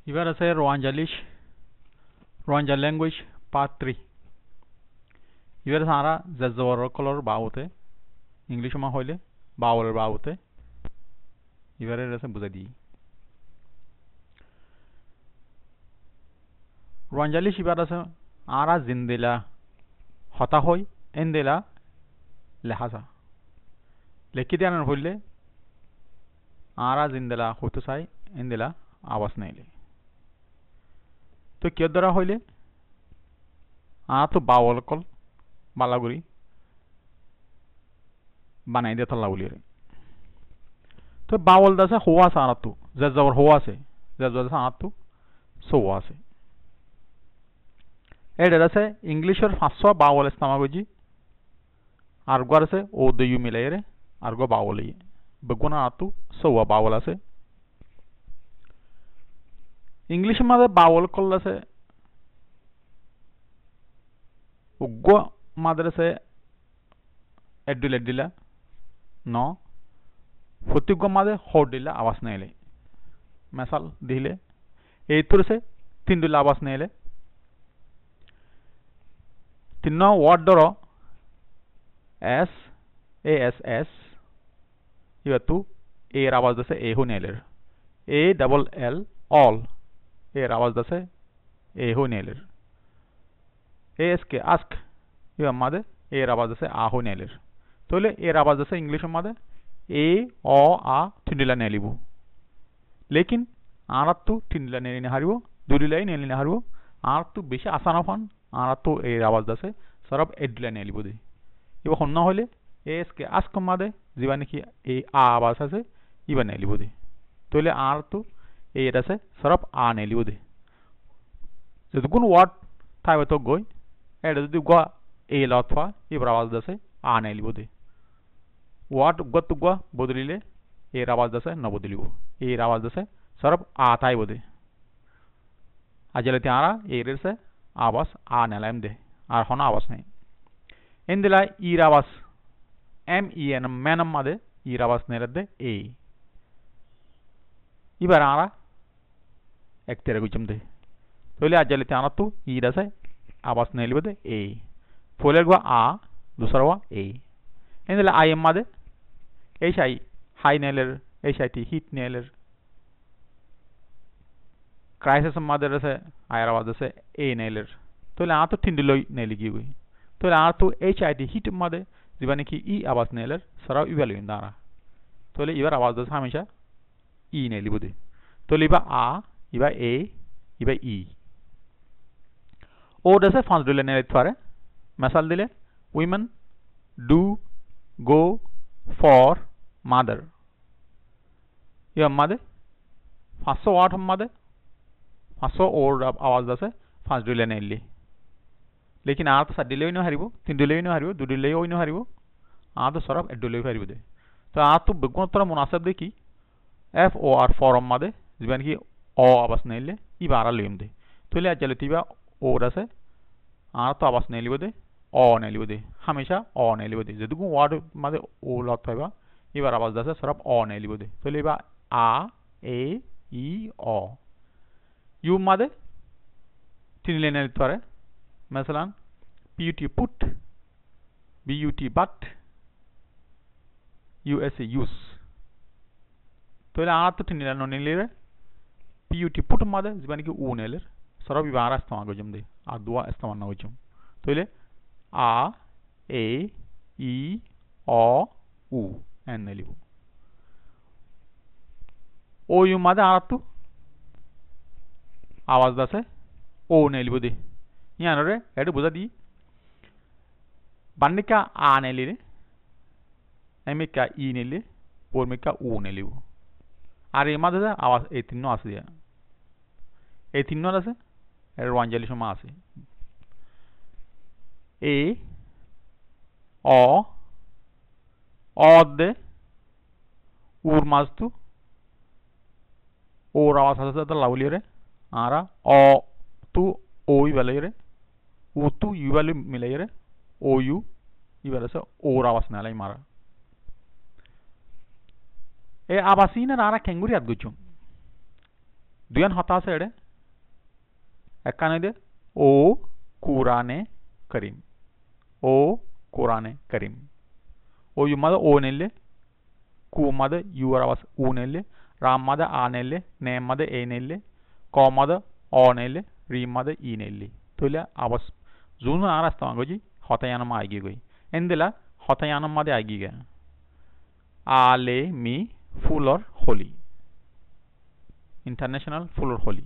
এবার আছে রোয়াঞ্জা language part 3 এবার সারা জেজওয়ার কলর বাউতে ইংলিশ মা হইলে বাউলের বাউতে এবারে আছে বুঝাই দিই রোয়াঞ্জালিশ এবার আছে আরা জিন্দেলা হতা হই এন্দেলা লেহাজা লেখি দেওয়ার হইলে আরা জিন্দেলা হতে চাই এন্দেলা আওয়াজ নাইলে তো কিয় দ্বারা হইলে তো বাউল কল বালাগুড়ি বানাই দিয়ে তল্লা বলিয়ে তো বাউল দাসে হওয়া আছে আনাতু জেজওয়ার হওয়া আছে জেজওয়ার আছে আনাতু সো আছে এটা আছে ইংলিশের 500 বাউল ইস্তেমাল করছি আর গো আছে ও দইউ মিলাই রে আর গো বাউল বেগুনা আনাতু সো বাউল আছে ইংলিশের মধ্যে বাউল কল আছে উগ্র মাদ্রাসে এডিলা ন প্রত্যেক মাঝে হর দিলা আওয়াজ নেলে মেসাল দিলে এই তুরসে তিন দিলা আওয়াজ নেলে তিন ওয়ার্ড ধর এস এস এবার তু এর আওয়াজ দিছে এ হু নেলের এ ডাবল এল অল এর আওয়াজ দিছে এ হু নেলের এস কে আস্ক এবার মাঝে এর আওয়াজ দিছে আ হু নেলের তাহলে এর আওয়াজ দিছে ইংলিশের মাঝে এ অ আ তিনদিলা নেলিব লেকিন আনাত্তু তিনদিলা নেলি হারিব দুদিলাই নেলি হারিব আনাত্তু বেশি আসান ফান আনাত্তু এর আওয়াজ আছে সরব এডিলা নেলিব দে এবার হন্য হইলে এস কে আস্ক মাদে যেবা নাকি এই আ আওয়াজ আছে ইবা নেলিব দে তাহলে আনাত্তু এর আছে সরব আ নেলিব দে যদি কোন ওয়ার্ড থাকবে তো গই এটা যদি গ এ লথা এবার আওয়াজ আছে আ নেলিব দে ওয়ার্ড গতুগা বদলিলে এর আওয়াজ আছে ন বদলিব এর আওয়াজ আছে সরব আতাই বদে আজলে তারা এর সে আওয়াজ আ নেলাম দে আর হন আওয়াজ নাই এন্দিলা ইর আওয়াজ এম ই এন মেনম মাদে ইর আওয়াজ নেলে দে এ এবার আরা এক তেরে গুজম দে তাহলে আজলে তারা তো ইর আছে আওয়াজ নেলিব দে এ ফলের গা আ दूसरा हुआ ए एंदला आई एम मादे ऐशाई हाई नेलर ऐशाई हीट नेलर क्राइसिस मादे रसे आयर आवाज से ए नेलर तो ला तो थिंडलोई नेली की हुई तो ला तो ऐशाई हीट मादे जीवानी की ई आवाज नेलर सरा इवैल्यू इंदारा तो ले इवर आवाज दस हमेशा ई नेली बुदे तो लिबा आ इबा ए इबा ई ओ दसे फांस डले नेले थारे मसाल दिले women do go for mother ये मादे 500 वाट हम मादे 500 और आवाज दसे 5 डिले नेली लेकिन आ तो 7 डिले न हरिबो 3 डिले न हरिबो 2 डिले न हरिबो आ तो सरफ 1 डिले हरिबो दे तो आ तो बेगुन तोरा मुनासिब दे की एफ ओ आर फॉर्म मादे जिबन की ओ आवाज नेले ई बारा लेम दे तो ले जलतीबा ओ रसे आ तो आवाज नेलिबो दे অ নেলিব দে হামেশা অ নেলিব দে যদি কোন ওয়ার্ড মাঝে ও লত পাইবা এবার আওয়াজ দাসে সরব অ নেলিব দে তাহলে এবার আ এ ই অ ইউ মাঝে তিন লাইনে নিতে পারে مثلا পিউটি put beauty but USA use তাহলে আর তো তিন লাইনে নিলে পিউটি পুট মাঝে জীবানি কি উ নেলে সরব এবার ইস্তেমাল গজম দে আর দুয়া ইস্তেমাল না গজম তাহলে आ ए ई अ उ एन नेलिबो ओ यू मादे आरतु आवाज दासे ओ नेलिबो दे यानरे एडु बुझा दी बन्निका आ नेलिरे एमिका ई नेले पोरमिका उ नेलिबो আর এই মাঝে আওয়াজ এই তিন আছে দিয়া এই তিন আছে এর ওয়ানজালি সময় আছে এ অ অদে উর মাঝতু ওর আওয়াজ আছে তো লাউলি রে আরা অ তু ওই বেলাই রে উ তু ইউ বেলি মিলাই রে ও ইউ ই বেলা আছে ওর আওয়াজ নালাই মারা এ আবাসিন আর আরা কেঙ্গুরি আদ গুচুম দুয়ান হতা আছে এডে একখানে দে ও কুরআনে করিম ও কুরআনে করিম ও ইউ মাদে ও নেলে কু মাদে ইউ আওয়াজ উ নেলে রাম মাদে আ নেলে নে মাদে এ নেলে ক মাদে অ নেলে রি মাদে ই নেলে তুইলে আওয়াজ জুন আর আস্তা গজি হতায়ানম আইগি গই এন্দেলা হতায়ানম মাদে আইগি গে আলে মি ফুলর হোলি ইন্টারন্যাশনাল ফুলর হোলি